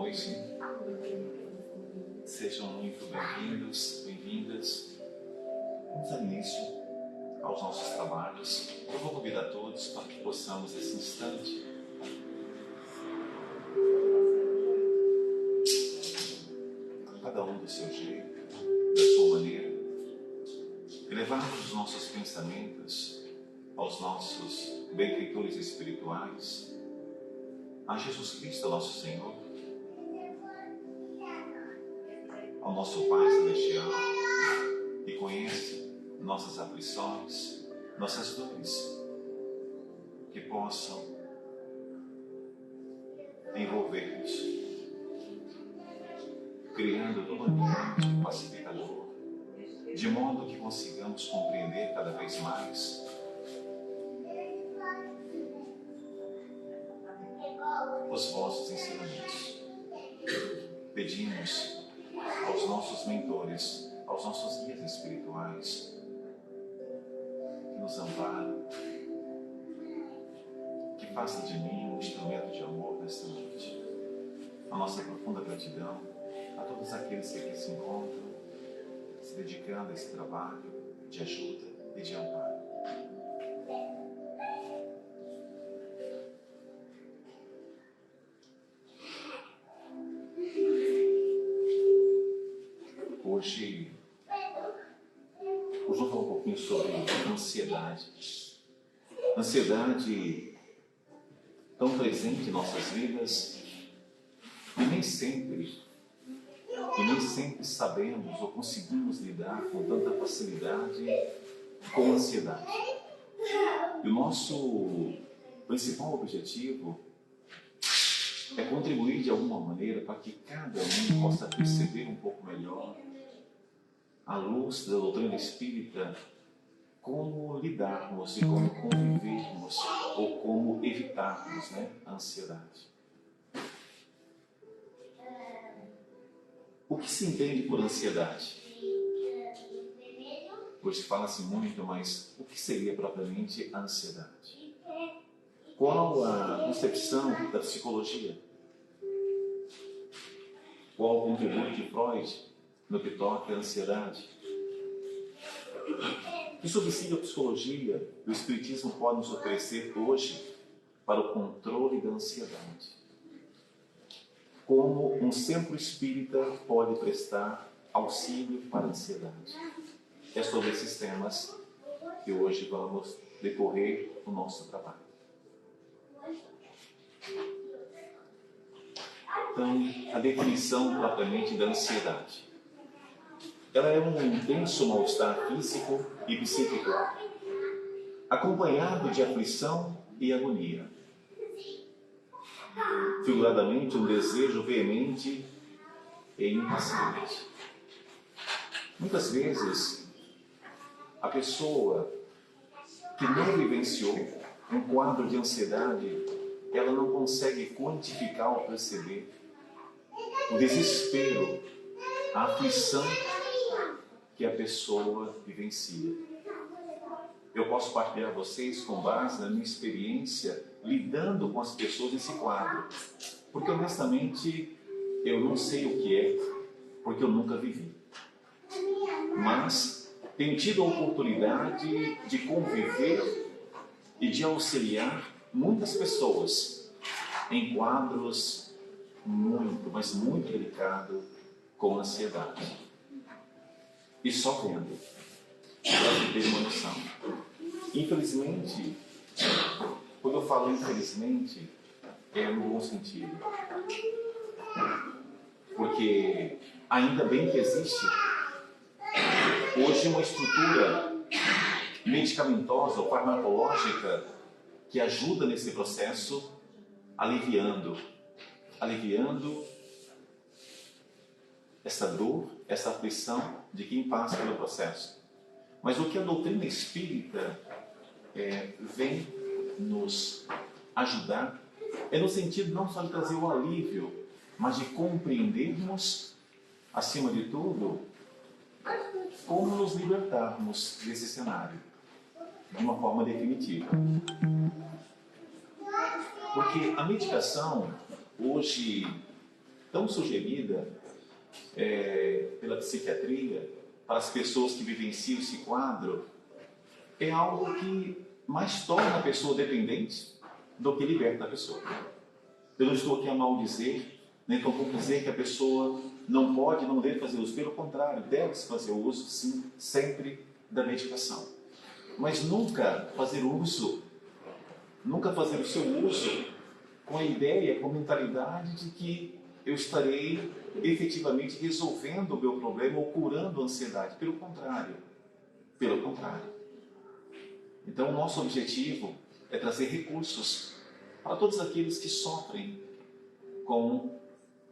noite. Sejam muito bem-vindos, bem-vindas. Vamos dar início aos nossos trabalhos. Eu vou convidar todos para que possamos, nesse instante, cada um do seu jeito, da sua maneira, elevarmos os nossos pensamentos aos nossos benfeitores espirituais, a Jesus Cristo, nosso Senhor, ao nosso Pai Celestial, que conhece nossas aflições, nossas dores, que possam envolver-nos, criando todo um ambiente pacificador, de modo que consigamos compreender cada vez mais os vossos ensinamentos. Pedimos aos nossos mentores, aos nossos guias espirituais, que nos amparem, que faça de mim um instrumento de amor nesta noite. A nossa profunda gratidão a todos aqueles que aqui se encontram, se dedicando a esse trabalho de ajuda e de amparo. Hoje vamos falar um pouquinho sobre ansiedade. Ansiedade tão presente em nossas vidas e nem sempre sabemos ou conseguimos lidar com tanta facilidade com a ansiedade. E o nosso principal objetivo é contribuir de alguma maneira para que cada um possa perceber um pouco melhor, à luz da doutrina espírita, como lidarmos e como convivermos ou como evitarmos, a ansiedade. O que se entende por ansiedade? Hoje fala-se muito, mas o que seria propriamente a ansiedade? Qual a concepção da psicologia? Qual o contributo de Freud no que toca à ansiedade? Que subsídio a psicologia e o espiritismo podem nos oferecer hoje para o controle da ansiedade? Como um centro espírita pode prestar auxílio para a ansiedade? É sobre esses temas que hoje vamos decorrer o nosso trabalho. Então, a definição propriamente da ansiedade. Ela é um intenso mal-estar físico e psíquico, acompanhado de aflição e agonia. Figuradamente, um desejo veemente e impaciente. Muitas vezes, a pessoa que não vivenciou um quadro de ansiedade, ela não consegue quantificar ou perceber o desespero, a aflição que a pessoa vivencia. Eu posso partilhar a vocês com base na minha experiência lidando com as pessoas nesse quadro, porque honestamente eu não sei o que é, porque eu nunca vivi. Mas tenho tido a oportunidade de conviver e de auxiliar muitas pessoas em quadros muito, mas muito delicados com ansiedade. E só vendo, para ter uma noção. Infelizmente, quando eu falo infelizmente, é no bom sentido. Porque ainda bem que existe hoje uma estrutura medicamentosa ou farmacológica que ajuda nesse processo, aliviando essa dor, essa aflição de quem passa pelo processo. Mas o que a doutrina espírita vem nos ajudar é no sentido não só de trazer o alívio, mas de compreendermos, acima de tudo, como nos libertarmos desse cenário de uma forma definitiva. Porque a medicação hoje tão sugerida pela psiquiatria para as pessoas que vivenciam esse quadro é algo que mais torna a pessoa dependente do que liberta a pessoa. Eu não estou aqui a maldizer, nem tampouco dizer que a pessoa não pode, não deve fazer uso. Pelo contrário, deve-se fazer uso, sim, sempre da medicação. Mas nunca fazer o seu uso com a ideia, com a mentalidade de que eu estarei efetivamente resolvendo o meu problema ou curando a ansiedade. Pelo contrário. Pelo contrário. Então, o nosso objetivo é trazer recursos para todos aqueles que sofrem com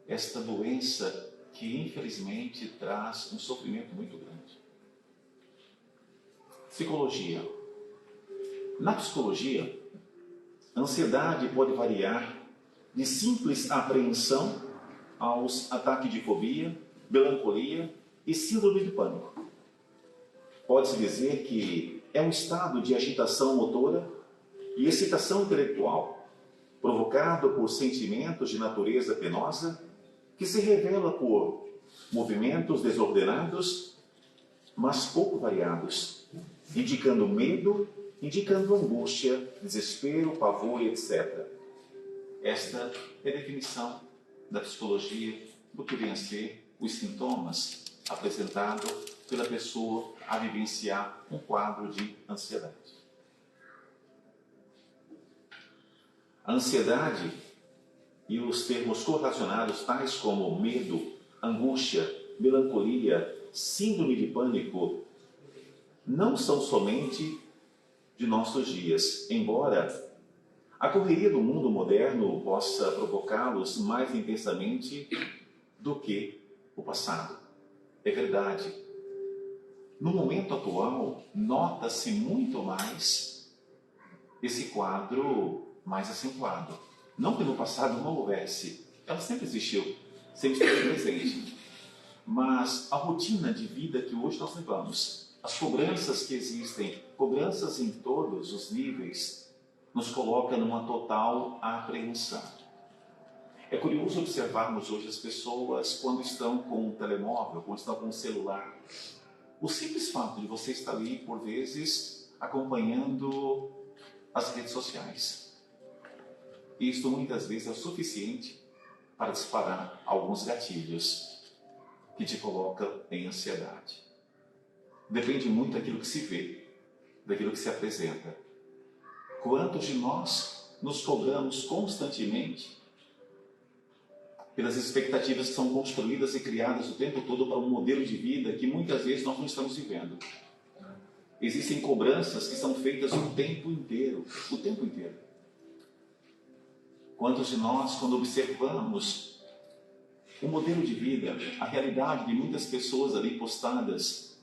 esta doença que, infelizmente, traz um sofrimento muito grande. Psicologia. Na psicologia, a ansiedade pode variar de simples apreensão aos ataques de fobia, melancolia e síndrome de pânico. Pode-se dizer que é um estado de agitação motora e excitação intelectual, provocado por sentimentos de natureza penosa, que se revela por movimentos desordenados, mas pouco variados, indicando medo, indicando angústia, desespero, pavor, etc. Esta é a definição da psicologia do que vem a ser os sintomas apresentados pela pessoa a vivenciar um quadro de ansiedade. A ansiedade e os termos correlacionados, tais como medo, angústia, melancolia, síndrome de pânico, não são somente de nossos dias, embora a correria do mundo moderno possa provocá-los mais intensamente do que o passado. É verdade. No momento atual, nota-se muito mais esse quadro mais acentuado. Não que no passado não houvesse, ela sempre existiu, sempre esteve presente. Mas a rotina de vida que hoje nós levamos, as cobranças que existem, cobranças em todos os níveis, nos coloca numa total apreensão. É curioso observarmos hoje as pessoas quando estão com um telemóvel, quando estão com um celular. O simples fato de você estar ali, por vezes, acompanhando as redes sociais. Isto muitas vezes é o suficiente para disparar alguns gatilhos que te colocam em ansiedade. Depende muito daquilo que se vê, daquilo que se apresenta. Quantos de nós nos cobramos constantemente pelas expectativas que são construídas e criadas o tempo todo para um modelo de vida que muitas vezes nós não estamos vivendo. Existem cobranças que são feitas o tempo inteiro, o tempo inteiro. Quantos de nós, quando observamos o modelo de vida, a realidade de muitas pessoas ali postadas,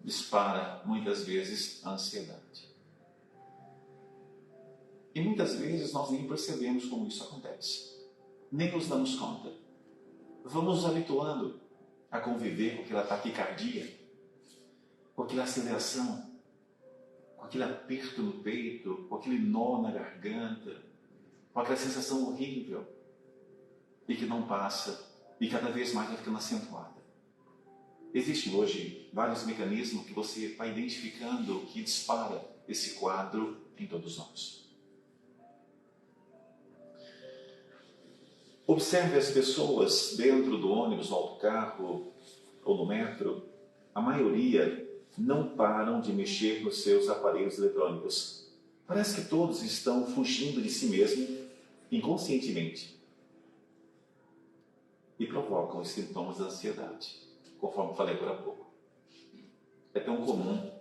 dispara muitas vezes a ansiedade. E muitas vezes nós nem percebemos como isso acontece. Nem nos damos conta. Vamos nos habituando a conviver com aquela taquicardia, com aquela aceleração, com aquele aperto no peito, com aquele nó na garganta, com aquela sensação horrível e que não passa e cada vez mais vai ficando acentuada. Existem hoje vários mecanismos que você vai identificando que dispara esse quadro em todos nós. Observe as pessoas dentro do ônibus, no autocarro ou no metro. A maioria não param de mexer nos seus aparelhos eletrônicos. Parece que todos estão fugindo de si mesmo, inconscientemente. E provocam os sintomas da ansiedade, conforme falei agora há pouco. É tão comum.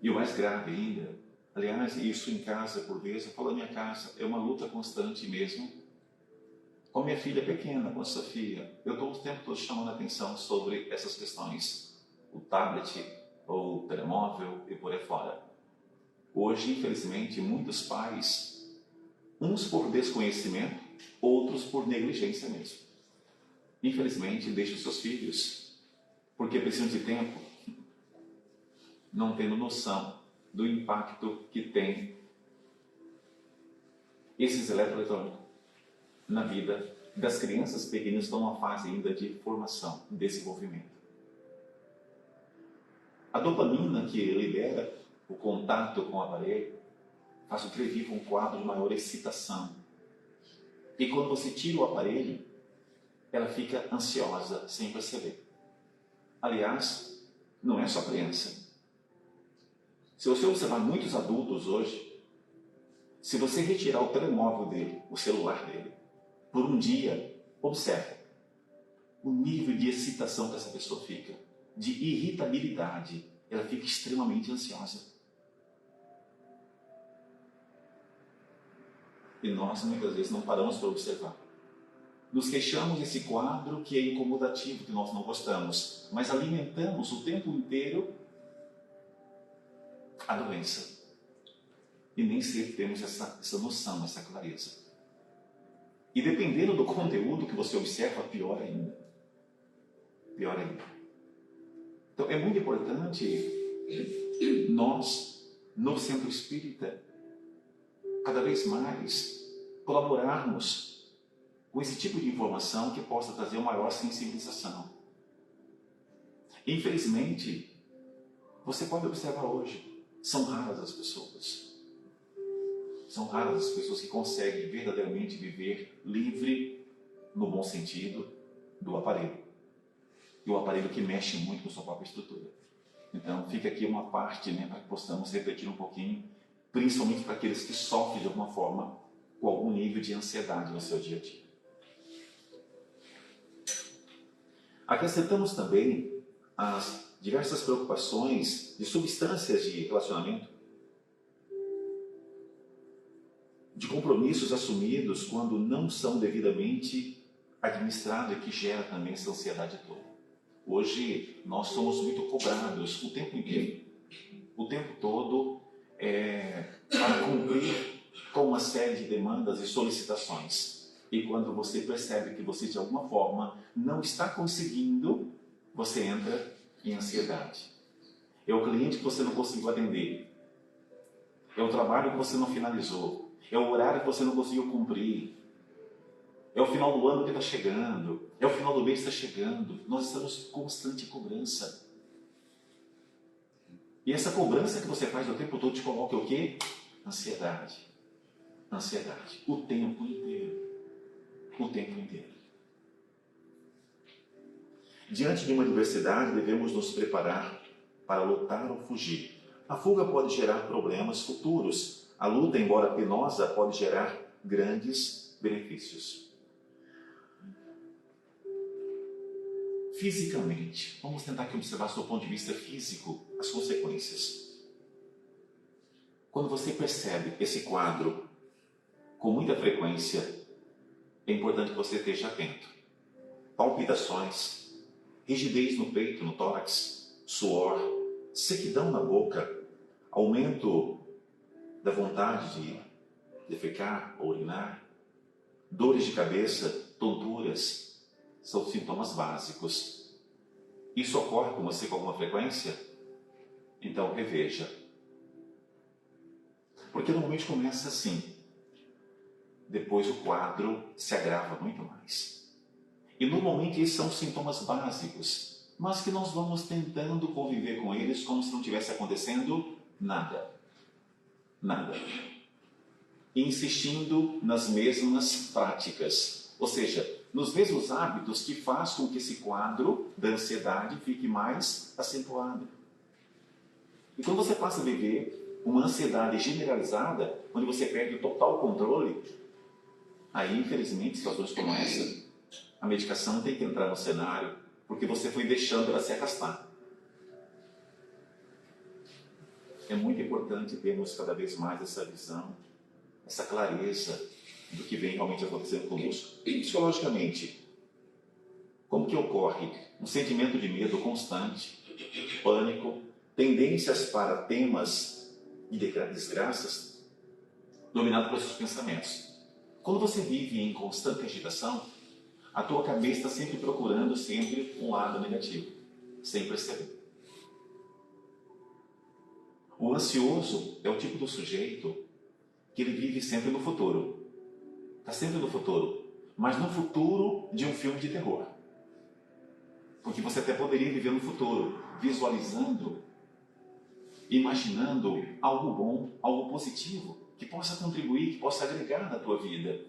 E o mais grave ainda, aliás, isso em casa, por vezes, eu falo, a minha casa é uma luta constante mesmo. Com minha filha pequena, com a Sofia, eu estou o tempo todo chamando a atenção sobre essas questões. O tablet, ou o telemóvel e por aí fora. Hoje, infelizmente, muitos pais, uns por desconhecimento, outros por negligência mesmo. Infelizmente, deixam seus filhos, porque precisam de tempo, não tendo noção do impacto que tem esses eletroeletrônicos. na vida das crianças pequenas, estão numa fase ainda de formação, desenvolvimento. A dopamina que libera o contato com o aparelho faz com que ele viva um quadro de maior excitação. E quando você tira o aparelho, ela fica ansiosa sem perceber. Aliás, não é só criança. Se você observar muitos adultos hoje, se você retirar o telemóvel dele, o celular dele, por um dia, observe o nível de excitação que essa pessoa fica, de irritabilidade. Ela fica extremamente ansiosa. E nós, muitas vezes, não paramos para observar. Nos queixamos desse quadro que é incomodativo, que nós não gostamos, mas alimentamos o tempo inteiro a doença. E nem sempre temos essa noção, essa clareza. E dependendo do conteúdo que você observa, pior ainda. Pior ainda. Então é muito importante nós, no Centro Espírita, cada vez mais colaborarmos com esse tipo de informação que possa trazer uma maior sensibilização. Infelizmente, você pode observar hoje, são raras as pessoas. São raras as pessoas que conseguem verdadeiramente viver livre, no bom sentido, do aparelho. E o aparelho que mexe muito com sua própria estrutura. Então, fica aqui uma parte, para que possamos refletir um pouquinho, principalmente para aqueles que sofrem de alguma forma com algum nível de ansiedade no seu dia a dia. Acrescentamos também as diversas preocupações de substâncias de relacionamento, de compromissos assumidos quando não são devidamente administrados e que gera também essa ansiedade toda. Hoje nós somos muito cobrados o tempo inteiro, o tempo todo, para cumprir com uma série de demandas e solicitações. E quando você percebe que você de alguma forma não está conseguindo, você entra em ansiedade. É o cliente que você não conseguiu atender, é o trabalho que você não finalizou, é o horário que você não conseguiu cumprir, é o final do ano que está chegando, é o final do mês que está chegando. Nós estamos em constante cobrança. E essa cobrança que você faz o tempo todo te coloca o quê? Ansiedade. Ansiedade. O tempo inteiro. O tempo inteiro. Diante de uma adversidade, devemos nos preparar para lutar ou fugir. A fuga pode gerar problemas futuros. A luta, embora penosa, pode gerar grandes benefícios. Fisicamente, vamos tentar aqui observar do ponto de vista físico as consequências. Quando você percebe esse quadro com muita frequência, é importante que você esteja atento. Palpitações, rigidez no peito, no tórax, suor, sequidão na boca, aumento da vontade de defecar ou urinar, dores de cabeça, tonturas, são sintomas básicos. Isso ocorre com você com alguma frequência? Então reveja. Porque normalmente começa assim. Depois o quadro se agrava muito mais. E normalmente esses são sintomas básicos, mas que nós vamos tentando conviver com eles como se não estivesse acontecendo nada. Nada. E insistindo nas mesmas práticas. Ou seja, nos mesmos hábitos que faz com que esse quadro da ansiedade fique mais acentuado. E quando você passa a viver uma ansiedade generalizada, onde você perde o total controle, aí, infelizmente, situações como essa, a medicação tem que entrar no cenário, porque você foi deixando ela se arrastar. É muito importante termos cada vez mais essa visão, essa clareza do que vem realmente acontecendo conosco. E psicologicamente, como que ocorre? Um sentimento de medo constante, pânico, tendências para temas e desgraças, dominado pelos seus pensamentos. Quando você vive em constante agitação, a tua cabeça está sempre procurando sempre um lado negativo, sem perceber. O ansioso é o tipo do sujeito que ele vive sempre no futuro. Está sempre no futuro. mas no futuro de um filme de terror. Porque você até poderia viver no futuro, visualizando, imaginando algo bom, algo positivo, que possa contribuir, que possa agregar na tua vida.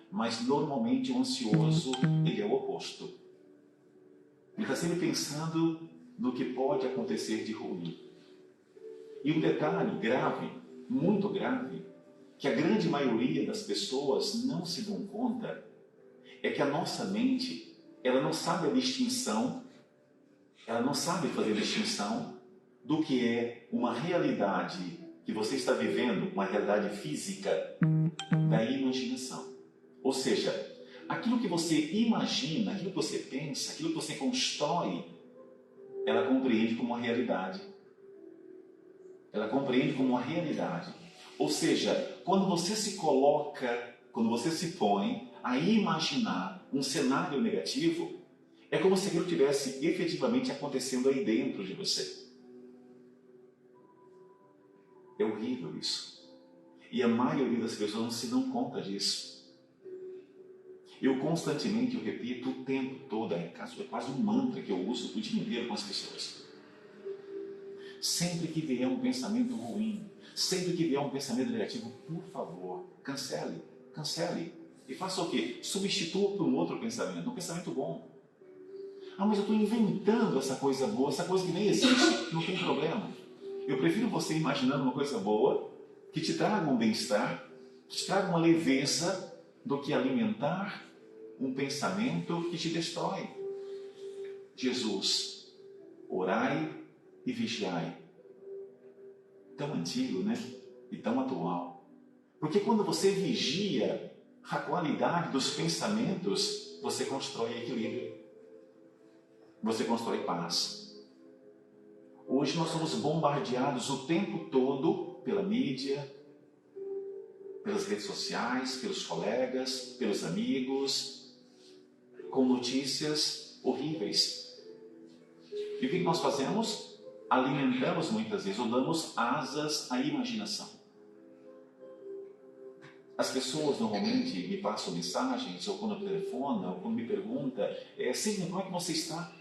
Mas normalmente o ansioso, ele é o oposto. Ele está sempre pensando no que pode acontecer de ruim. E um detalhe grave, muito grave, que a grande maioria das pessoas não se dão conta, é que a nossa mente, ela não sabe a distinção, ela não sabe fazer a distinção do que é uma realidade que você está vivendo, uma realidade física, da imaginação. Ou seja, aquilo que você imagina, aquilo que você pensa, aquilo que você constrói, ela compreende como uma realidade. Ela compreende como uma realidade. Ou seja, quando você se coloca, quando você se põe a imaginar um cenário negativo, é como se aquilo estivesse efetivamente acontecendo aí dentro de você. É horrível isso. E a maioria das pessoas não se dão conta disso. Eu constantemente, eu repito o tempo todo, é quase um mantra que eu uso o dia inteiro com as pessoas. Sempre que vier um pensamento ruim, sempre que vier um pensamento negativo, por favor, cancele, cancele. E faça o quê? Substitua por um outro pensamento, um pensamento bom. Ah, mas eu estou inventando essa coisa boa, essa coisa que nem existe, não tem problema. Eu prefiro você imaginando uma coisa boa, que te traga um bem-estar, que te traga uma leveza, do que alimentar um pensamento que te destrói. Jesus, orai e vigiai. Tão antigo, né? E tão atual. Porque quando você vigia a qualidade dos pensamentos, você constrói equilíbrio. Você constrói paz. Hoje nós somos bombardeados o tempo todo pela mídia, pelas redes sociais, pelos colegas, pelos amigos, com notícias horríveis. E o que nós fazemos? Alimentamos muitas vezes, ou damos asas à imaginação. As pessoas normalmente me passam mensagens, ou quando telefonam, ou quando me perguntam, Sidney, como é que você está?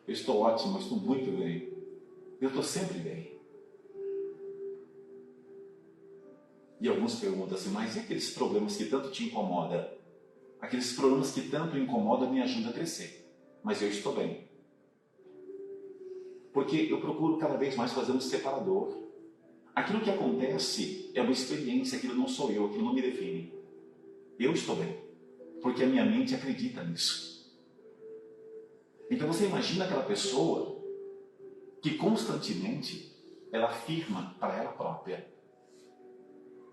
Eu estou ótimo, eu estou muito bem. Eu estou sempre bem. E alguns perguntam assim, mas e aqueles problemas que tanto te incomodam? Aqueles problemas que tanto incomodam me ajudam a crescer. Mas eu estou bem. Porque eu procuro cada vez mais fazer um separador. Aquilo que acontece é uma experiência, aquilo não sou eu, aquilo não me define. Eu estou bem. Porque a minha mente acredita nisso. Então você imagina aquela pessoa que constantemente ela afirma para ela própria: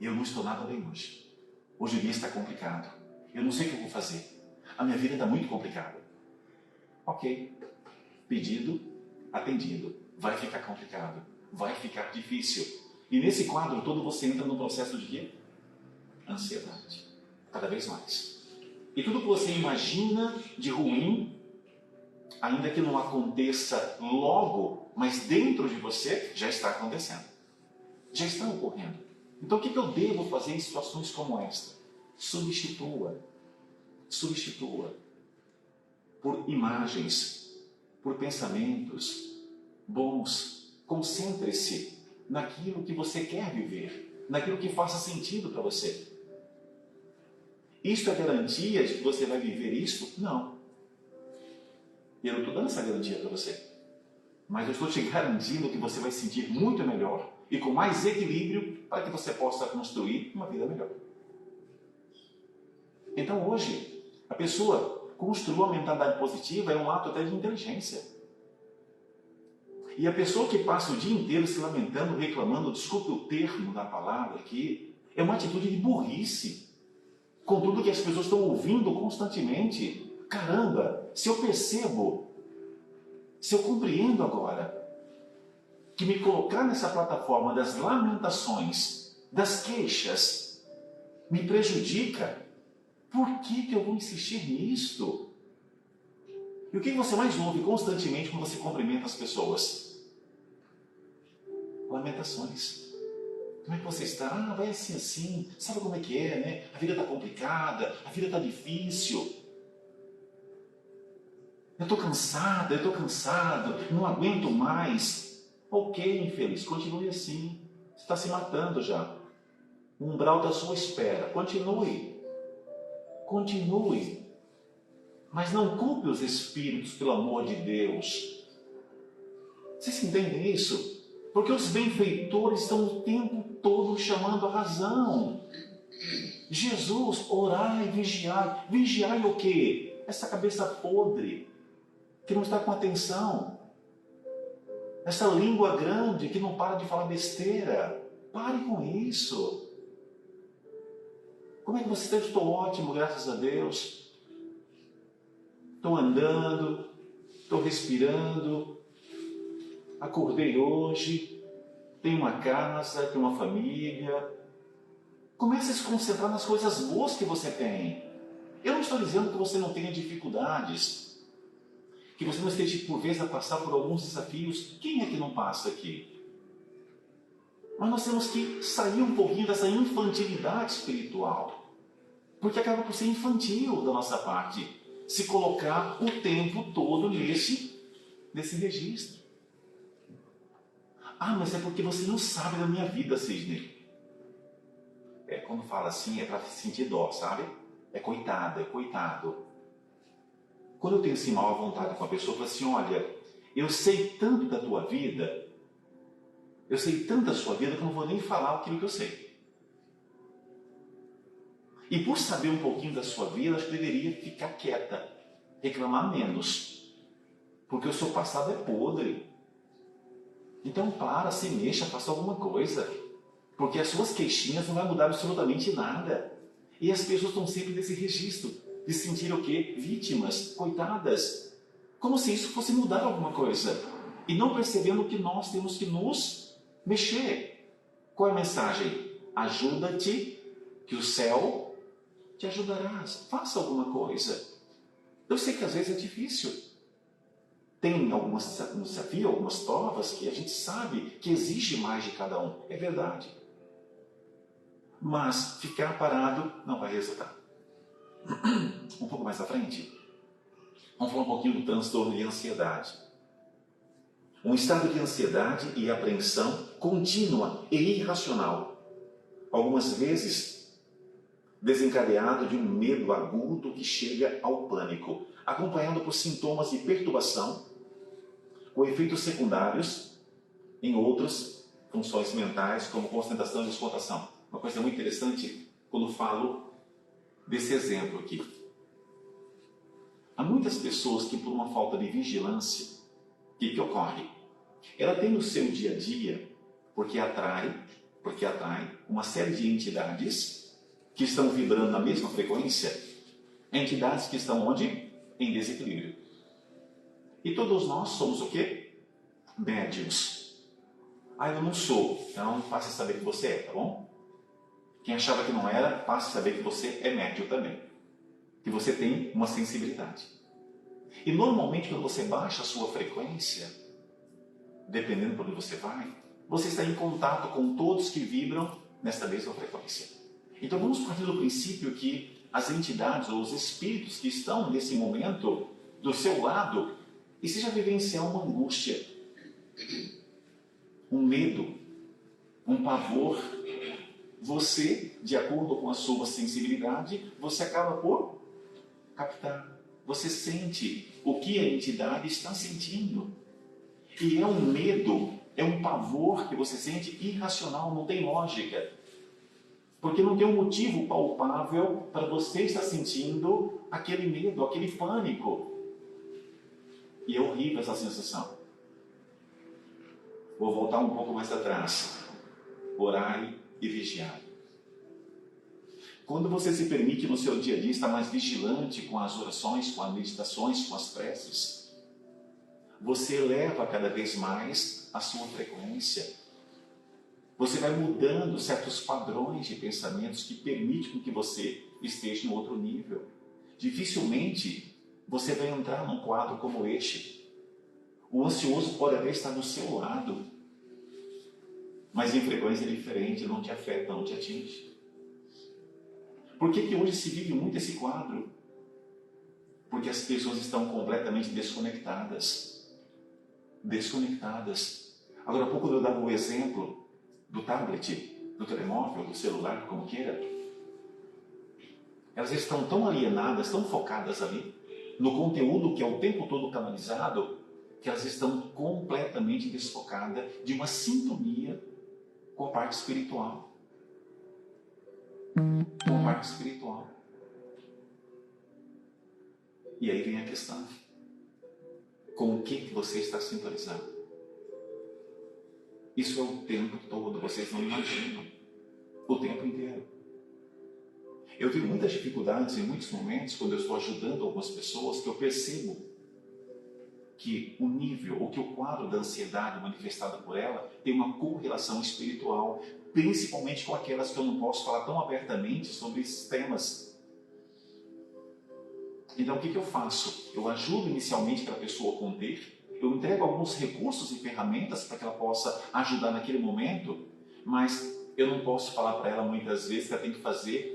eu não estou nada bem hoje. Hoje o dia está complicado. Eu não sei o que eu vou fazer. A minha vida está muito complicada. Ok. Pedido, atendido. Vai ficar complicado. Vai ficar difícil. E nesse quadro todo você entra num processo de quê? Ansiedade. Cada vez mais. E tudo que você imagina de ruim, ainda que não aconteça logo, mas dentro de você, já está acontecendo. Já está ocorrendo. Então o que eu devo fazer em situações como esta? Substitua. Substitua. Por imagens, por pensamentos bons. Concentre-se naquilo que você quer viver, naquilo que faça sentido para você. Isto é garantia de que você vai viver isso? Não. Eu não estou dando essa garantia para você. Mas eu estou te garantindo que você vai se sentir muito melhor e com mais equilíbrio para que você possa construir uma vida melhor. Então hoje, a pessoa construir uma mentalidade positiva é um ato até de inteligência. E a pessoa que passa o dia inteiro se lamentando, reclamando, desculpe o termo da palavra aqui, é uma atitude de burrice. Com tudo que as pessoas estão ouvindo constantemente. Caramba, se eu percebo, se eu compreendo agora, que me colocar nessa plataforma das lamentações, das queixas, me prejudica, por que eu vou insistir nisto? E o que você mais ouve constantemente quando você cumprimenta as pessoas? Lamentações. Como é que você está? Ah, vai assim, assim. Sabe como é que é, né? A vida está complicada, a vida está difícil. Eu estou cansada, eu estou cansado, não aguento mais. Ok, infeliz, continue assim. Você está se matando já. O umbral da sua espera. Continue. Continue. Mas não culpe os espíritos, pelo amor de Deus. Vocês entendem isso? Porque os benfeitores estão o tempo todo chamando a razão. Jesus, orai, vigiai. Vigiai o quê? Essa cabeça podre, que não está com atenção. Essa língua grande, que não para de falar besteira. Pare com isso. Como é que você está? Estou ótimo, graças a Deus. Estou andando, estou respirando. Acordei hoje, tenho uma casa, tenho uma família. Comece a se concentrar nas coisas boas que você tem. Eu não estou dizendo que você não tenha dificuldades, que você não esteja por vezes a passar por alguns desafios. Quem é que não passa aqui? Mas nós temos que sair um pouquinho dessa infantilidade espiritual, porque acaba por ser infantil da nossa parte se colocar o tempo todo nesse registro. Ah, mas é porque você não sabe da minha vida, Sidney. Quando fala assim, é para sentir dó, sabe? É coitada, é coitado. Quando eu tenho assim mal à vontade com a pessoa, eu falo assim, olha, eu sei tanto da tua vida, eu sei tanto da sua vida que eu não vou nem falar aquilo que eu sei. E por saber um pouquinho da sua vida, acho que deveria ficar quieta, reclamar menos. Porque o seu passado é podre. Então para, se mexa, faça alguma coisa. Porque as suas queixinhas não vai mudar absolutamente nada. E as pessoas estão sempre nesse registro de se sentir o quê? Vítimas, coitadas. Como se isso fosse mudar alguma coisa. E não percebendo que nós temos que nos mexer. Qual é a mensagem? Ajuda-te, que o céu te ajudará. Faça alguma coisa. Eu sei que às vezes é difícil. Tem alguns desafios, algumas provas que a gente sabe que exige mais de cada um. É verdade. Mas ficar parado não vai resultar. Um pouco mais à frente, vamos falar um pouquinho do transtorno de ansiedade. Um estado de ansiedade e apreensão contínua e irracional. Algumas vezes desencadeado de um medo agudo que chega ao pânico, acompanhado por sintomas de perturbação, com efeitos secundários em outras funções mentais, como concentração e descontração. Uma coisa muito interessante quando falo desse exemplo aqui. Há muitas pessoas que, por uma falta de vigilância, o que ocorre? Ela tem no seu dia a dia, porque atrai uma série de entidades que estão vibrando na mesma frequência, entidades que estão onde? Em desequilíbrio. E todos nós somos o quê? Médiuns. Ah, eu não sou. Então, faça saber que você é, tá bom? Quem achava que não era, faça saber que você é médium também. Que você tem uma sensibilidade. E normalmente, quando você baixa a sua frequência, dependendo para onde você vai, você está em contato com todos que vibram nesta mesma frequência. Então, vamos partir do princípio que as entidades ou os espíritos que estão nesse momento do seu lado, e seja vivenciar uma angústia, um medo, um pavor, você, de acordo com a sua sensibilidade, você acaba por captar. Você sente o que a entidade está sentindo. E é um medo, é um pavor que você sente irracional, não tem lógica. Porque não tem um motivo palpável para você estar sentindo aquele medo, aquele pânico. E é horrível essa sensação. Vou voltar um pouco mais atrás. Orai e vigiai. Quando você se permite no seu dia a dia estar mais vigilante com as orações, com as meditações, com as preces, você eleva cada vez mais a sua frequência. Você vai mudando certos padrões de pensamentos que permitem que você esteja em outro nível. Dificilmente você vai entrar num quadro como este. O ansioso pode até estar do seu lado, mas em frequência diferente, não te afeta, não te atinge. Por que hoje se vive muito esse quadro? Porque as pessoas estão completamente desconectadas. Desconectadas. Agora há pouco eu dava o exemplo do tablet, do telemóvel, do celular, como queira. Elas estão tão alienadas, tão focadas ali, no conteúdo que é o tempo todo canalizado, que elas estão completamente desfocadas de uma sintonia com a parte espiritual. Com a parte espiritual. E aí vem a questão. Com o que você está sintonizado? Isso é o tempo todo, vocês não imaginam. O tempo inteiro. Eu tenho muitas dificuldades em muitos momentos, quando eu estou ajudando algumas pessoas, que eu percebo que o nível, ou que o quadro da ansiedade manifestada por ela tem uma correlação espiritual, principalmente com aquelas que eu não posso falar tão abertamente sobre esses temas. Então o que eu faço? Eu ajudo inicialmente para a pessoa conter, eu entrego alguns recursos e ferramentas para que ela possa ajudar naquele momento, mas eu não posso falar para ela muitas vezes que ela tem que fazer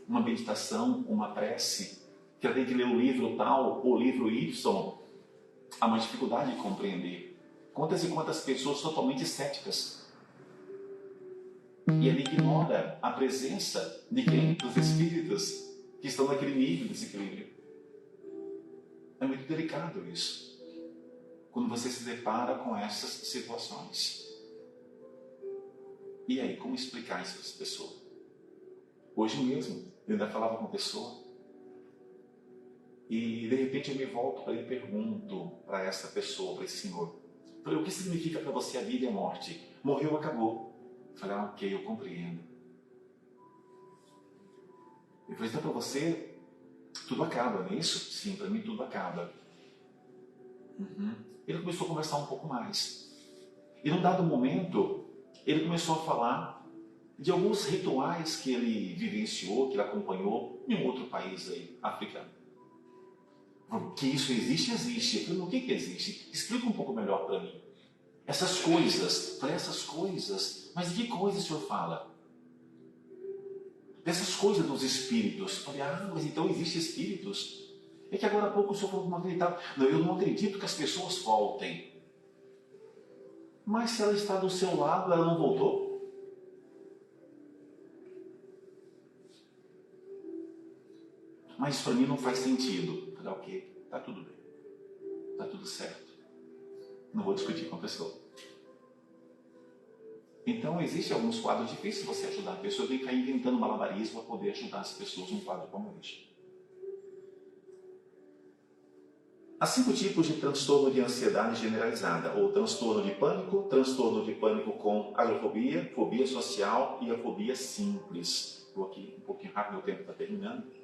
uma meditação, uma prece, que ela tem que ler o livro tal ou o livro Y. Há uma dificuldade de compreender. Quantas e quantas pessoas totalmente céticas. E ele ignora a presença de quem? Dos espíritos que estão naquele nível de desequilíbrio. É muito delicado isso. Quando você se depara com essas situações. E aí, como explicar isso para essa pessoa? Hoje mesmo, eu ainda falava com uma pessoa. E de repente eu me volto para ele e pergunto para essa pessoa, para esse senhor. Falei, o que significa para você a vida e a morte? Morreu, acabou. Falei, ok, eu compreendo. Eu falei, então para você, tudo acaba, não é isso? Sim, para mim tudo acaba. Ele começou a conversar um pouco mais. E num dado momento, ele começou a falar de alguns rituais que ele vivenciou, que ele acompanhou em um outro país aí, africano. Que isso existe, existe. Eu falei, o que existe? Explica um pouco melhor para mim. Essas coisas, para essas coisas. Mas de que coisas o senhor fala? Dessas coisas dos espíritos. Eu falei, mas então existem espíritos? É que agora há pouco o senhor falou que não acreditava. Não, eu não acredito que as pessoas voltem. Mas se ela está do seu lado, ela não voltou? Mas isso para mim não faz sentido. Eu falei, ok, está tudo bem. Está tudo certo. Não vou discutir com a pessoa. Então, existem alguns quadros difíceis de você ajudar a pessoa. Tem que ficar inventando malabarismo para poder ajudar as pessoas num quadro como este. Há 5 tipos de transtorno de ansiedade generalizada, ou transtorno de pânico com agrofobia, fobia social e a fobia simples. Estou aqui um pouquinho rápido, meu tempo está terminando.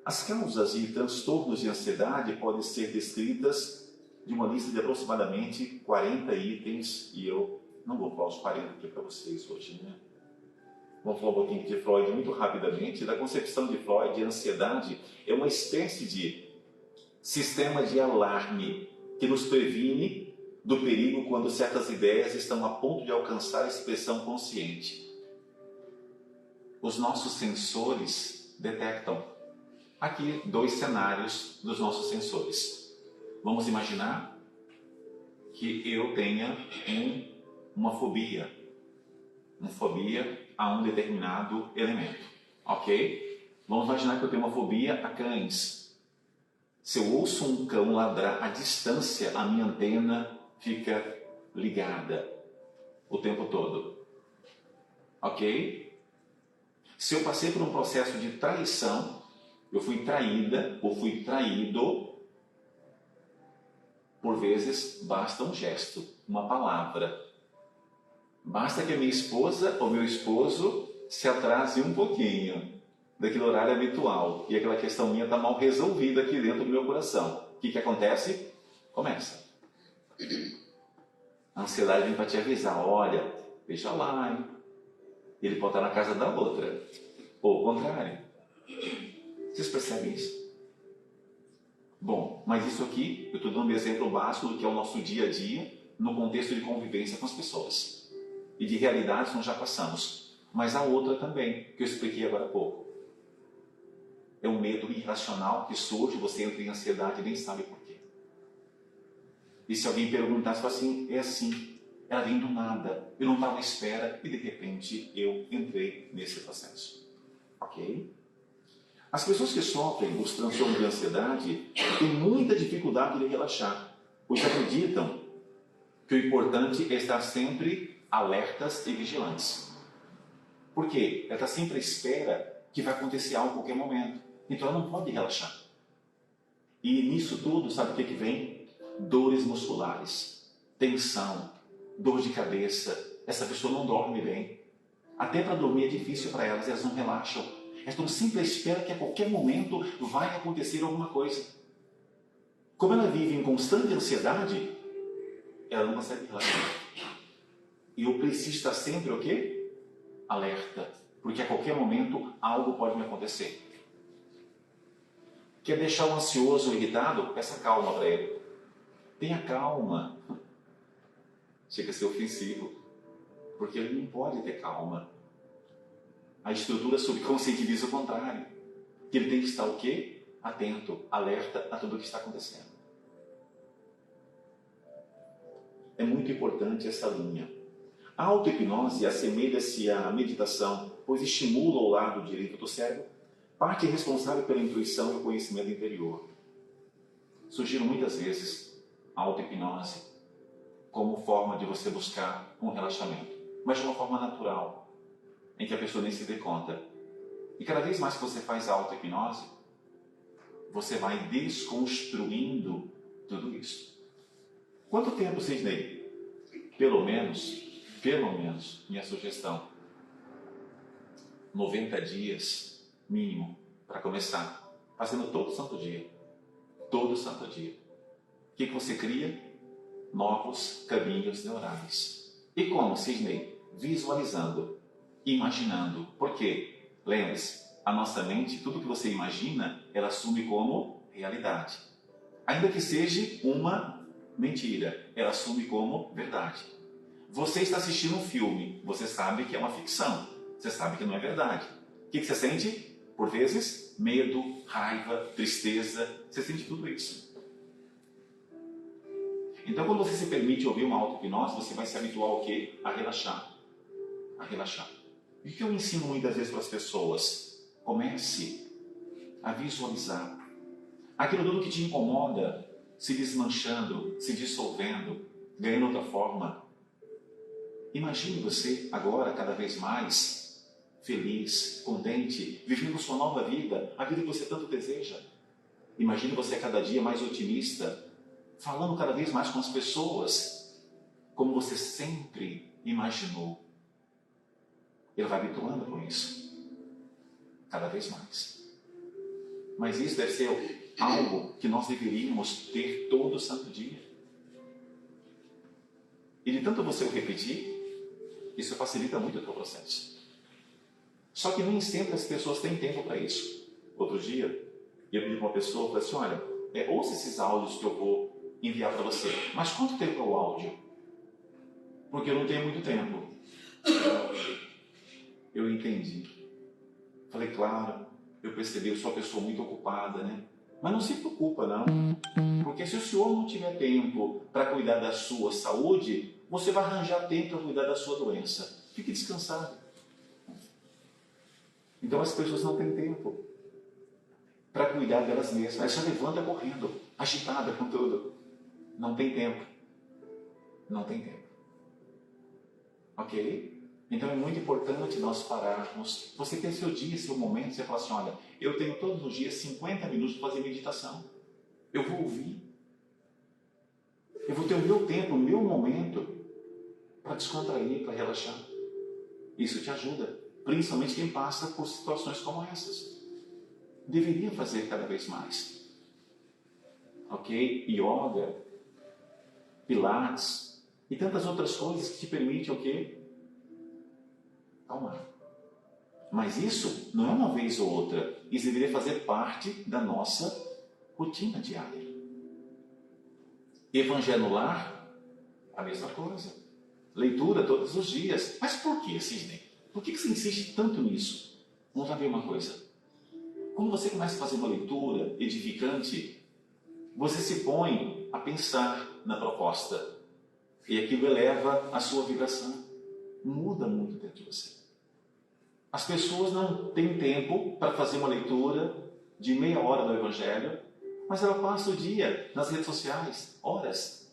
As causas de transtornos de ansiedade podem ser descritas de uma lista de aproximadamente 40 itens, e eu não vou falar os 40 aqui para vocês hoje, né? Vamos falar um pouquinho de Freud muito rapidamente. Da concepção de Freud, a ansiedade é uma espécie de sistema de alarme que nos previne do perigo quando certas ideias estão a ponto de alcançar a expressão consciente. Os nossos sensores detectam. Aqui, 2 cenários dos nossos sensores. Vamos imaginar que eu tenha uma fobia a um determinado elemento, ok? Vamos imaginar que eu tenho uma fobia a cães. Se eu ouço um cão ladrar à distância, a minha antena fica ligada o tempo todo, ok? Se eu passei por um processo de traição, eu fui traída ou fui traído, por vezes basta um gesto, uma palavra. Basta que a minha esposa ou meu esposo se atrase um pouquinho daquele horário habitual e aquela questão minha está mal resolvida aqui dentro do meu coração. O que acontece? Começa. A ansiedade vem para te avisar, olha, veja lá, hein? Ele pode estar na casa da outra. Ou o contrário. Vocês percebem isso? Bom, mas isso aqui, eu estou dando um exemplo básico do que é o nosso dia a dia no contexto de convivência com as pessoas. e de realidades nós já passamos. Mas há outra também, que eu expliquei agora há pouco. É um medo irracional que surge, você entra em ansiedade e nem sabe por quê. E se alguém perguntasse assim, é assim, ela vem do nada, eu não estava à espera e de repente eu entrei nesse processo. Ok? As pessoas que sofrem os transtornos de ansiedade têm muita dificuldade de relaxar, pois acreditam que o importante é estar sempre alertas e vigilantes. Por quê? Ela está sempre à espera que vai acontecer algo a qualquer momento. Então ela não pode relaxar. E nisso tudo, sabe o que vem? Dores musculares, tensão, dor de cabeça. Essa pessoa não dorme bem. Até para dormir é difícil para elas, elas não relaxam. Elas estão sempre à espera que a qualquer momento vai acontecer alguma coisa. Como ela vive em constante ansiedade, ela não consegue relaxar. E eu preciso estar sempre o quê? Alerta. Porque a qualquer momento algo pode me acontecer. Quer deixar o ansioso ou irritado? Peça calma para ele. Tenha calma. Chega a ser ofensivo. Porque ele não pode ter calma. A estrutura subconsciente diz o contrário. Que ele tem que estar o quê? Atento, alerta a tudo o que está acontecendo. É muito importante essa linha. A auto-hipnose assemelha-se à meditação, pois estimula o lado direito do cérebro, parte responsável pela intuição e o conhecimento interior. Sugiro muitas vezes a auto-hipnose como forma de você buscar um relaxamento, mas de uma forma natural, em que a pessoa nem se dê conta. E cada vez mais que você faz a auto-hipnose, você vai desconstruindo tudo isso. Quanto tempo, Sidney? Pelo menos, minha sugestão, 90 dias mínimo para começar, fazendo todo santo dia. Todo santo dia. O que você cria? Novos caminhos neurais. E como, Sidney? Visualizando, imaginando. Por quê? Lembre-se, a nossa mente, tudo que você imagina, ela assume como realidade. Ainda que seja uma mentira, ela assume como verdade. Você está assistindo um filme, você sabe que é uma ficção, você sabe que não é verdade. O que você sente? Por vezes, medo, raiva, tristeza, você sente tudo isso. Então, quando você se permite ouvir uma auto-hipnose, você vai se habituar ao quê? A relaxar. A relaxar. E o que eu ensino muitas vezes para as pessoas? Comece a visualizar aquilo tudo que te incomoda se desmanchando, se dissolvendo, ganhando outra forma. Imagine você agora cada vez mais feliz, contente, vivendo sua nova vida, a vida que você tanto deseja. Imagine você cada dia mais otimista, falando cada vez mais com as pessoas, como você sempre imaginou. Ele vai habituando com isso, cada vez mais. Mas isso deve ser algo que nós deveríamos ter todo santo dia. E de tanto você o repetir, isso facilita muito o teu processo. Só que nem sempre as pessoas têm tempo para isso. Outro dia, eu pedi para uma pessoa, falei assim, olha, ouça esses áudios que eu vou enviar para você. Mas quanto tempo é o áudio? Porque eu não tenho muito tempo. Eu entendi. Falei, claro, eu percebi, eu sou uma pessoa muito ocupada, né? Mas não se preocupa, não. Porque se o senhor não tiver tempo para cuidar da sua saúde, você vai arranjar tempo para cuidar da sua doença. Fique descansado. Então as pessoas não têm tempo para cuidar delas mesmas. Aí só levanta correndo, agitada com tudo. Não tem tempo. Não tem tempo. Ok? Então é muito importante nós pararmos. Você tem seu dia, seu momento, você fala assim, olha, eu tenho todos os dias 50 minutos para fazer meditação. Eu vou ouvir. Eu vou ter o meu tempo, o meu momento para descontrair, para relaxar. Isso te ajuda, principalmente quem passa por situações como essas. Deveria fazer cada vez mais. Ok? Yoga, pilates e tantas outras coisas que te permitem o quê? Calmar. Mas isso não é uma vez ou outra. Isso deveria fazer parte da nossa rotina diária. Evangelho no lar, a mesma coisa. leitura todos os dias. Mas por que, Sidney? Por que você insiste tanto nisso? Vamos lá ver uma coisa. Quando você começa a fazer uma leitura edificante, você se põe a pensar na proposta. E aquilo eleva a sua vibração. Muda muito dentro de você. As pessoas não têm tempo para fazer uma leitura de meia hora do Evangelho, mas ela passa o dia nas redes sociais, horas.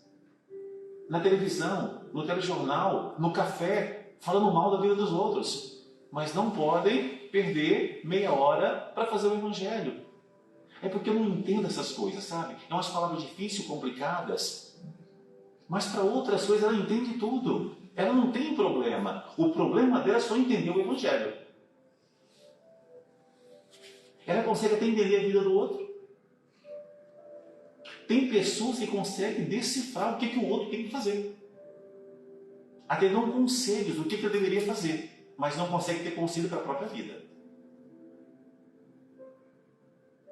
Na televisão, no telejornal, no café, falando mal da vida dos outros. Mas não podem perder meia hora para fazer o Evangelho. É porque eu não entendo essas coisas, sabe? É umas palavras difíceis, complicadas. Mas para outras coisas ela entende tudo. Ela não tem problema. O problema dela é só entender o Evangelho. Ela consegue até entender a vida do outro. Tem pessoas que conseguem decifrar o que o outro tem que fazer. Até dão conselhos do que ele deveria fazer, mas não consegue ter conselho para a própria vida.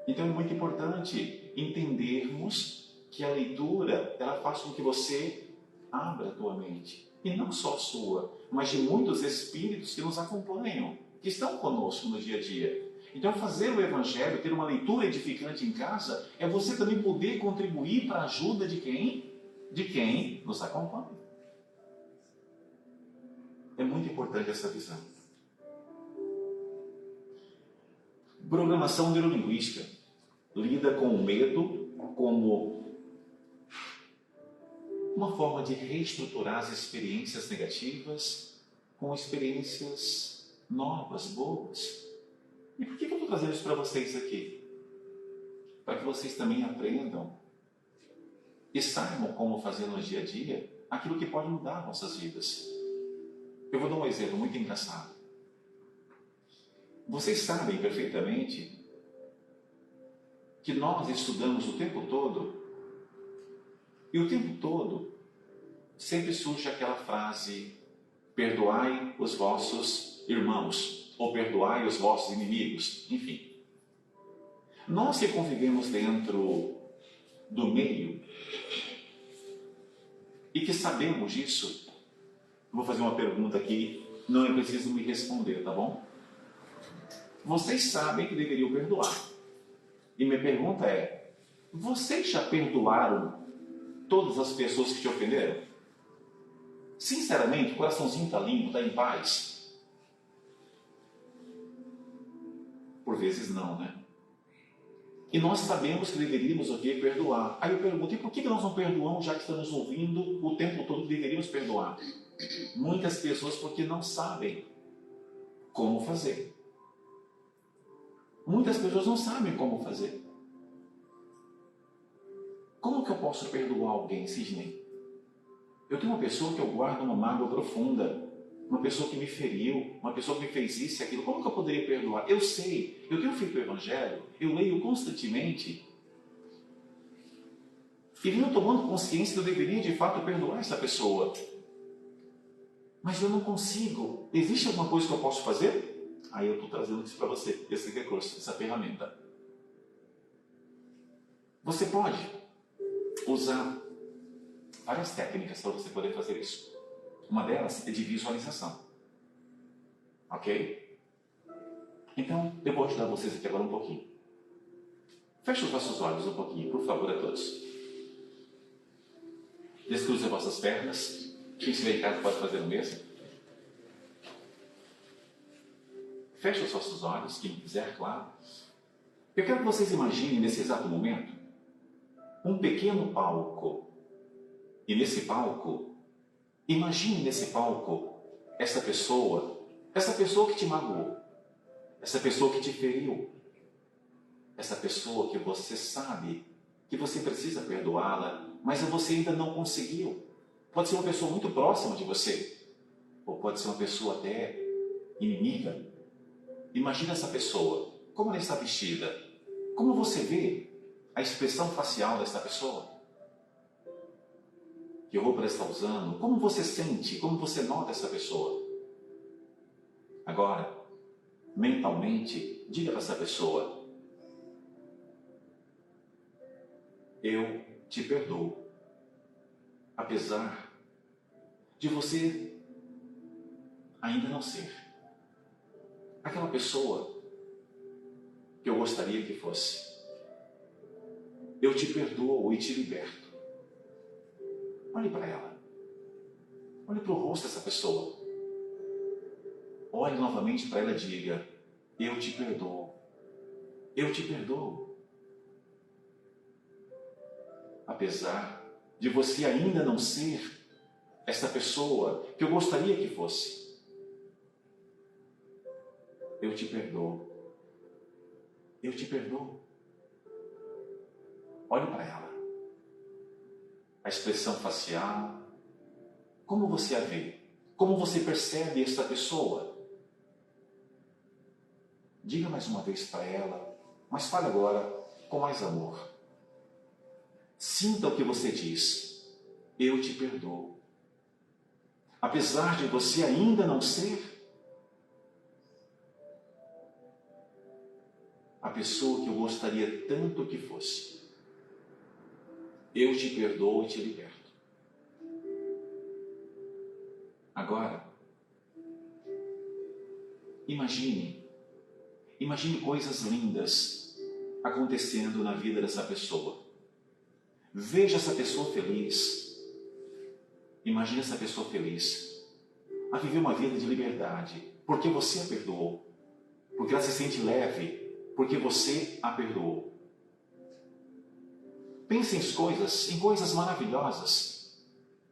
Então é muito importante entendermos que a leitura, ela faz com que você abra a tua mente. E não só a sua, mas de muitos espíritos que nos acompanham, que estão conosco no dia a dia. Então fazer o Evangelho, ter uma leitura edificante em casa, é você também poder contribuir para a ajuda de quem? De quem nos acompanha. É muito importante essa visão. Programação neurolinguística lida com o medo como uma forma de reestruturar as experiências negativas com experiências novas, boas. E por que eu estou trazendo isso para vocês aqui? Para que vocês também aprendam e saibam como fazer no dia a dia aquilo que pode mudar nossas vidas. Eu vou dar um exemplo muito engraçado. Vocês sabem perfeitamente que nós estudamos o tempo todo, e o tempo todo sempre surge aquela frase: perdoai os vossos irmãos, ou perdoai os vossos inimigos, enfim. Nós que convivemos dentro do meio e que sabemos disso, vou fazer uma pergunta aqui, não é preciso me responder, tá bom? Vocês sabem que deveriam perdoar. E minha pergunta é: vocês já perdoaram todas as pessoas que te ofenderam? Sinceramente, o coraçãozinho está limpo, está em paz? Por vezes não, né? E nós sabemos que deveríamos o quê? Perdoar. Aí eu pergunto: e por que nós não perdoamos, já que estamos ouvindo o tempo todo que deveríamos perdoar? Muitas pessoas porque não sabem como fazer. Muitas pessoas não sabem como fazer. Como que eu posso perdoar alguém, Sidney? Eu tenho uma pessoa que eu guardo uma mágoa profunda, uma pessoa que me feriu, uma pessoa que me fez isso e aquilo. Como que eu poderia perdoar? Eu sei, eu tenho feito o Evangelho, eu leio constantemente e venho tomando consciência que eu deveria de fato perdoar essa pessoa. Mas eu não consigo. Existe alguma coisa que eu posso fazer? Aí eu estou trazendo isso para você, esse recurso, essa ferramenta. Você pode usar várias técnicas para você poder fazer isso. Uma delas é de visualização. Ok? Então, eu vou ajudar vocês aqui agora um pouquinho. Feche os vossos olhos um pouquinho, por favor, a todos. Descruze as vossas pernas. Quem estiver em casa pode fazer o mesmo. Feche os vossos olhos, quem quiser, claro. Eu quero que vocês imaginem nesse exato momento um pequeno palco. E nesse palco, imagine nesse palco essa pessoa que te magoou, essa pessoa que te feriu, essa pessoa que você sabe que você precisa perdoá-la, mas você ainda não conseguiu. Pode ser uma pessoa muito próxima de você, ou pode ser uma pessoa até inimiga. Imagina essa pessoa, como ela está vestida, como você vê a expressão facial dessa pessoa, que roupa ela está usando, como você sente, como você nota essa pessoa. Agora, mentalmente, diga para essa pessoa: eu te perdoo, apesar de você ainda não ser aquela pessoa que eu gostaria que fosse. Eu te perdoo e te liberto. Olhe para ela. Olhe para o rosto dessa pessoa. Olhe novamente para ela e diga: eu te perdoo. Eu te perdoo. Apesar de você ainda não ser essa pessoa que eu gostaria que fosse, eu te perdoo. Eu te perdoo. Olhe para ela. A expressão facial, como você a vê? Como você percebe esta pessoa? Diga mais uma vez para ela, mas fale agora com mais amor. Sinta o que você diz. Eu te perdoo. Apesar de você ainda não ser a pessoa que eu gostaria tanto que fosse, eu te perdoo e te liberto. Agora, imagine coisas lindas acontecendo na vida dessa pessoa. Veja essa pessoa feliz. Imagine essa pessoa feliz a viver uma vida de liberdade, porque você a perdoou, porque ela se sente leve, porque você a perdoou. Pense em coisas maravilhosas,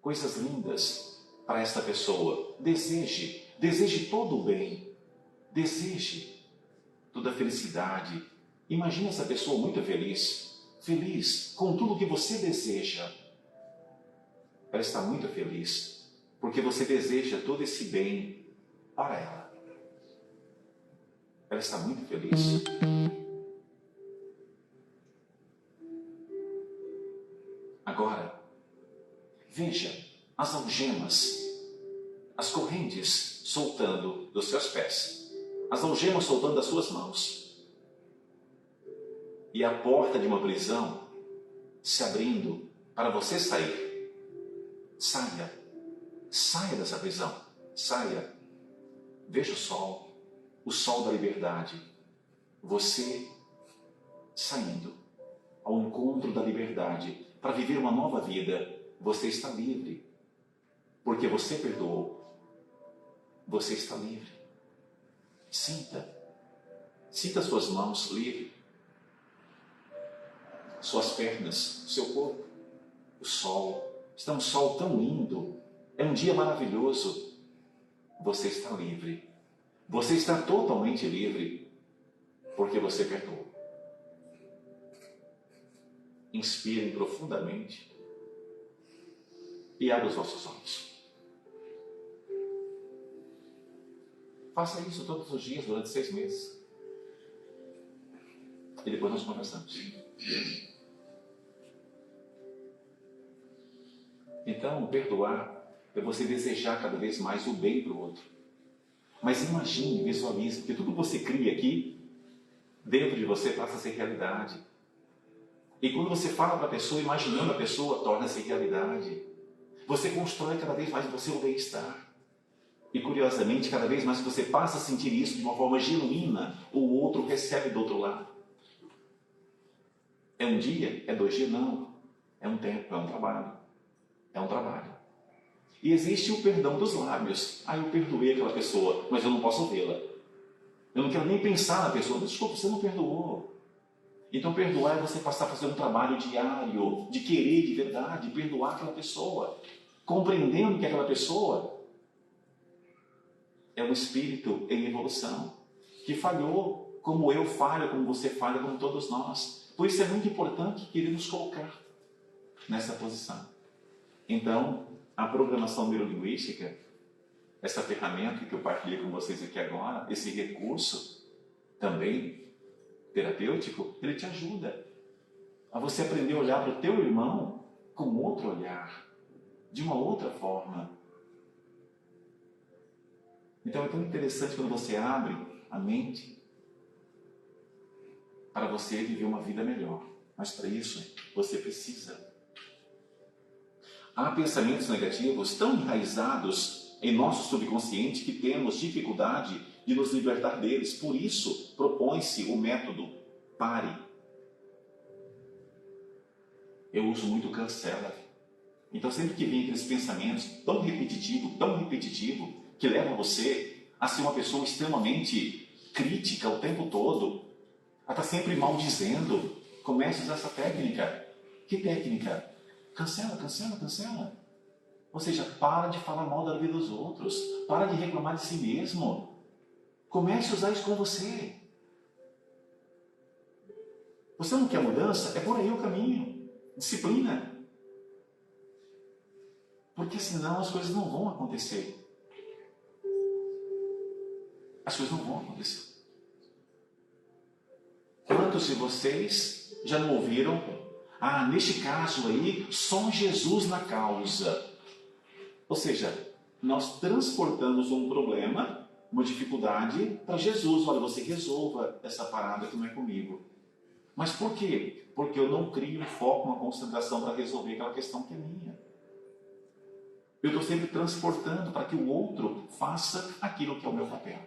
coisas lindas para esta pessoa. Deseje todo o bem, deseje toda a felicidade. Imagine essa pessoa muito feliz com tudo o que você deseja. Ela está muito feliz, porque você deseja todo esse bem para ela. Ela está muito feliz. Agora, veja as algemas, as correntes soltando dos seus pés, as algemas soltando das suas mãos, e a porta de uma prisão se abrindo para você sair. Saia dessa prisão, saia. Veja o sol da liberdade. Você saindo ao encontro da liberdade para viver uma nova vida. Você está livre, porque você perdoou. Você está livre. Sinta suas mãos livres, suas pernas, seu corpo, o sol. Está um sol tão lindo, é um dia maravilhoso. Você está livre, você está totalmente livre, porque você perdoou. Inspirem profundamente e abra os vossos olhos. Faça isso todos os dias durante 6 meses. E depois nós conversamos. Então, perdoar é você desejar cada vez mais o bem para o outro. Mas imagine, visualize, que tudo que você cria aqui, dentro de você, passa a ser realidade. E quando você fala para a pessoa, imaginando a pessoa, torna-se realidade. Você constrói cada vez mais você o bem-estar. E curiosamente, cada vez mais que você passa a sentir isso de uma forma genuína, o outro recebe do outro lado. É um dia? É 2 dias? Não. É um tempo, é um trabalho. É um trabalho. E existe o perdão dos lábios. Eu perdoei aquela pessoa, mas eu não posso vê-la. Eu não quero nem pensar na pessoa. Desculpa, você não perdoou. Então perdoar é você passar a fazer um trabalho diário, de querer de verdade, perdoar aquela pessoa, compreendendo que aquela pessoa é um espírito em evolução, que falhou, como eu falho, como você falha, como todos nós. Por isso é muito importante querer nos colocar nessa posição. Então, a programação neurolinguística, essa ferramenta que eu partilhei com vocês aqui agora, esse recurso também terapêutico, ele te ajuda a você aprender a olhar para o teu irmão com outro olhar, de uma outra forma. Então é tão interessante quando você abre a mente para você viver uma vida melhor. Mas para isso, você precisa há pensamentos negativos tão enraizados em nosso subconsciente que temos dificuldade de nos libertar deles. Por isso, propõe-se o método pare. Eu uso muito o cancela. Então, sempre que vem aqueles pensamentos tão repetitivo, que levam você a ser uma pessoa extremamente crítica o tempo todo, a estar sempre maldizendo, comece a usar essa técnica. Que técnica? Cancela, cancela, cancela. Ou seja, para de falar mal da vida dos outros, para de reclamar de si mesmo. Comece a usar isso com você. Você não quer mudança? É por aí o caminho. Disciplina. Porque senão as coisas não vão acontecer. As coisas não vão acontecer. Quantos de vocês já não ouviram? Ah, neste caso aí, só Jesus na causa. Ou seja, nós transportamos um problema, uma dificuldade, para Jesus. Olha, você resolva essa parada que não é comigo. Mas por quê? Porque eu não crio um foco, uma concentração para resolver aquela questão que é minha. Eu estou sempre transportando para que o outro faça aquilo que é o meu papel.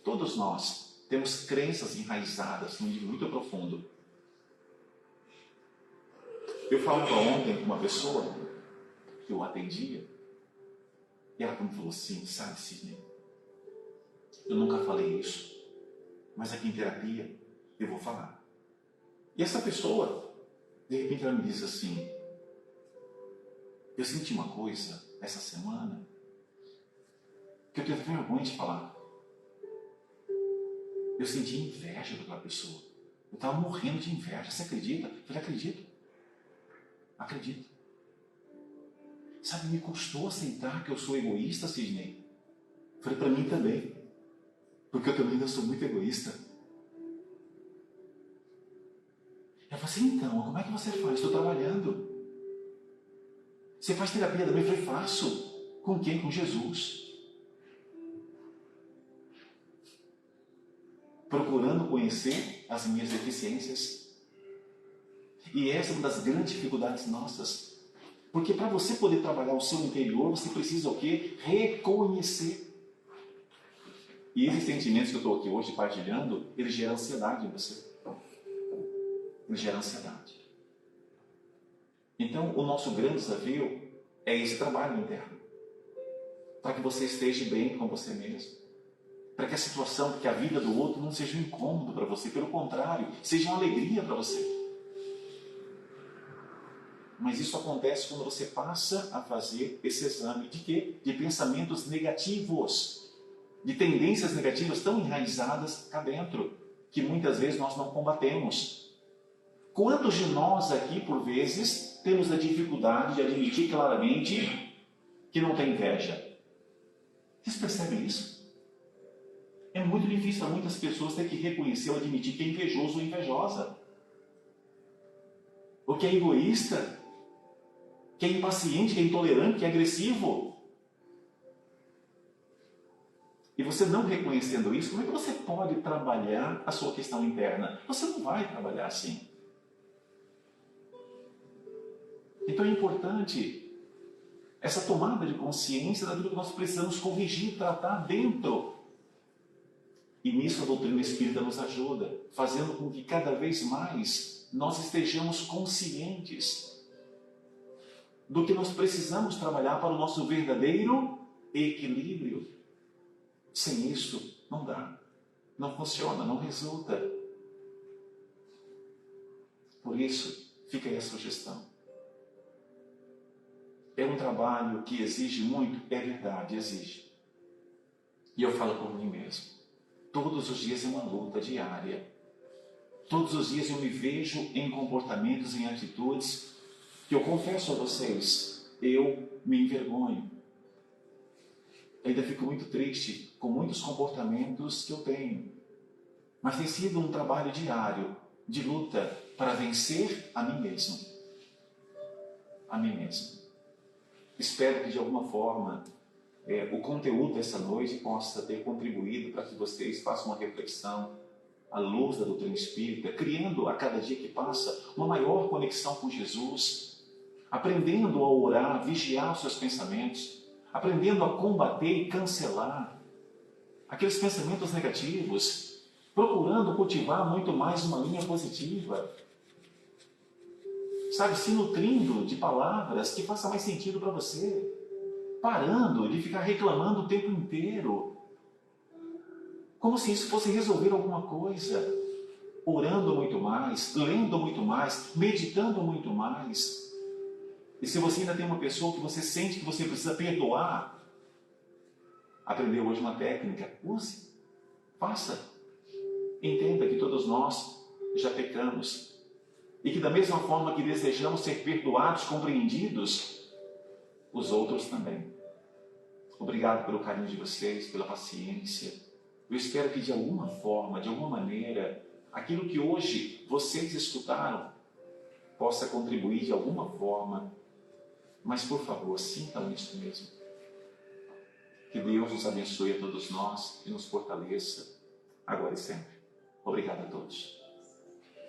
Todos nós temos crenças enraizadas num nível muito profundo. Eu falava ontem com uma pessoa que eu atendia, e ela me falou assim, sabe, Sidney, eu nunca falei isso, mas aqui em terapia eu vou falar. E essa pessoa, de repente ela me disse assim, eu senti uma coisa essa semana que eu tenho vergonha de falar. Eu senti inveja daquela pessoa. Eu estava morrendo de inveja. Você acredita? Eu falei, acredito. Acredito. Sabe, me custou aceitar que eu sou egoísta, Sidney. Eu falei, para mim também. Porque eu também ainda sou muito egoísta. Eu falei assim, então, como é que você faz? Estou trabalhando. Você faz terapia também? Eu falei, faço. Com quem? Com Jesus. Procurando conhecer as minhas deficiências. E essa é uma das grandes dificuldades nossas. Porque para você poder trabalhar o seu interior, você precisa o quê? Reconhecer. E esses sentimentos que eu estou aqui hoje partilhando, eles geram ansiedade em você. Eles geram ansiedade. Então, o nosso grande desafio é esse trabalho interno. Para que você esteja bem com você mesmo. Para que a situação, que a vida do outro não seja um incômodo para você. Pelo contrário, seja uma alegria para você. Mas isso acontece quando você passa a fazer esse exame de quê? De pensamentos negativos. De tendências negativas tão enraizadas cá dentro. Que muitas vezes nós não combatemos. Quantos de nós aqui, por vezes, temos a dificuldade de admitir claramente que não tem inveja? Vocês percebem isso? É muito difícil para muitas pessoas ter que reconhecer ou admitir que é invejoso ou invejosa. Ou que é egoísta, que é impaciente, que é intolerante, que é agressivo. E você não reconhecendo isso, como é que você pode trabalhar a sua questão interna? Você não vai trabalhar assim. Então é importante essa tomada de consciência daquilo que nós precisamos corrigir, tratar dentro. E nisso a doutrina espírita nos ajuda, fazendo com que cada vez mais nós estejamos conscientes do que nós precisamos trabalhar para o nosso verdadeiro equilíbrio. Sem isso, não dá, não funciona, não resulta. Por isso, fica aí a sugestão. É um trabalho que exige muito? É verdade, exige. E eu falo por mim mesmo. Todos os dias é uma luta diária. Todos os dias eu me vejo em comportamentos, em atitudes, que eu confesso a vocês, eu me envergonho. Ainda fico muito triste com muitos comportamentos que eu tenho. Mas tem sido um trabalho diário, de luta, para vencer a mim mesmo. A mim mesmo. Espero que de alguma forma o conteúdo dessa noite possa ter contribuído para que vocês façam uma reflexão à luz da doutrina espírita, criando a cada dia que passa uma maior conexão com Jesus, aprendendo a orar, vigiar os seus pensamentos, aprendendo a combater e cancelar aqueles pensamentos negativos, procurando cultivar muito mais uma linha positiva. Sabe, se nutrindo de palavras que façam mais sentido para você, parando de ficar reclamando o tempo inteiro, como se isso fosse resolver alguma coisa, orando muito mais, lendo muito mais, meditando muito mais. E se você ainda tem uma pessoa que você sente que você precisa perdoar, aprendeu hoje uma técnica, use, faça. Entenda que todos nós já pecamos e que da mesma forma que desejamos ser perdoados, compreendidos, os outros também. Obrigado pelo carinho de vocês, pela paciência. Eu espero que de alguma forma, de alguma maneira, aquilo que hoje vocês escutaram possa contribuir de alguma forma. Mas, por favor, sintam isso mesmo. Que Deus nos abençoe a todos nós e nos fortaleça, agora e sempre. Obrigado a todos.